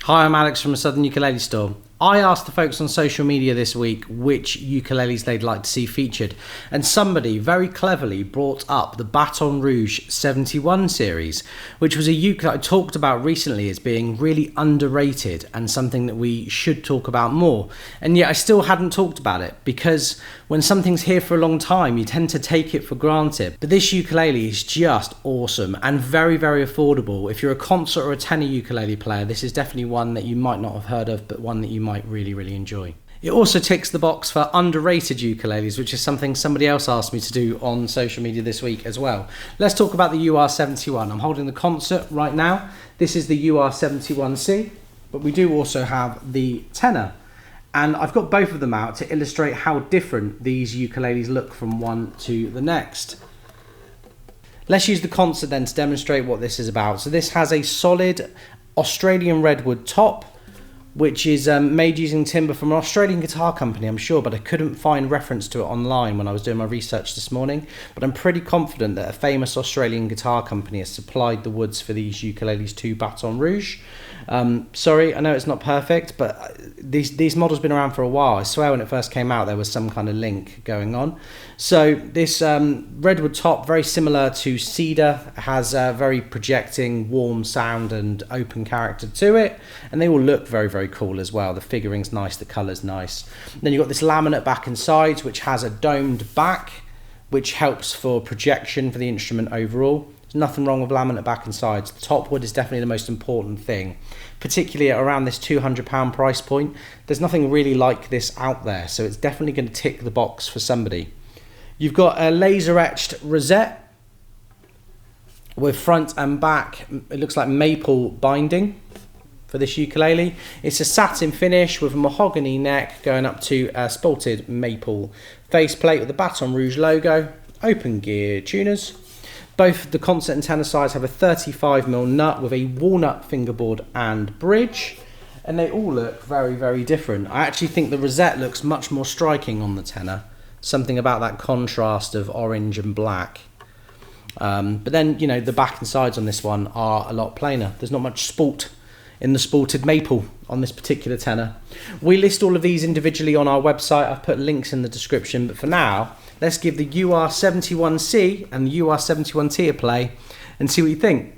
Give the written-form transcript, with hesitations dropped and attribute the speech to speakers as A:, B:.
A: Hi, I'm Alex from a Southern Ukulele Store. I asked the folks on social media this week which ukuleles they'd like to see featured, and somebody very cleverly brought up the Baton Rouge 71 series, which was a uke that I talked about recently as being really underrated and something that we should talk about more. And yet I still hadn't talked about it, because when something's here for a long time, you tend to take it for granted. But this ukulele is just awesome and very, very affordable. If you're a concert or a tenor ukulele player, this is definitely one that you might not have heard of, but one that you might really, really enjoy. It also ticks the box for underrated ukuleles, which is something somebody else asked me to do on social media this week as well. Let's talk about the UR71. I'm holding the concert right now. This is the UR71C, but we do also have the tenor. And I've got both of them out to illustrate how different these ukuleles look from one to the next. Let's use the concert then to demonstrate what this is about. So this has a solid Australian Redwood top, which is made using timber from an Australian guitar company, I'm sure, but I couldn't find reference to it online when I was doing my research this morning. But I'm pretty confident that a famous Australian guitar company has supplied the woods for these ukuleles to Baton Rouge. Sorry, I know it's not perfect, but these models have been around for a while. I swear when it first came out, there was some kind of link going on. So this Redwood top, very similar to cedar, has a very projecting, warm sound and open character to it. And they all look very, very cool as well. The figuring's nice, the colour's nice. Then you've got this laminate back and sides, which has a domed back, which helps for projection for the instrument overall. There's nothing wrong with laminate back and sides. The top wood is definitely the most important thing, particularly at around this £200 price point. There's nothing really like this out there, so it's definitely going to tick the box for somebody. You've got a laser etched rosette with front and back, it looks like maple binding for this ukulele. It's a satin finish with a mahogany neck going up to a spalted maple faceplate with the Baton Rouge logo, open gear tuners. Both the concert and tenor sides have a 35mm nut with a walnut fingerboard and bridge, and they all look very, very different. I actually think the rosette looks much more striking on the tenor, something about that contrast of orange and black. But then, you know, the back and sides on this one are a lot plainer. There's not much sport in the sported maple on this particular tenor. We list all of these individually on our website. I've put links in the description, but for now, let's give the UR71C and the UR71T a play and see what you think.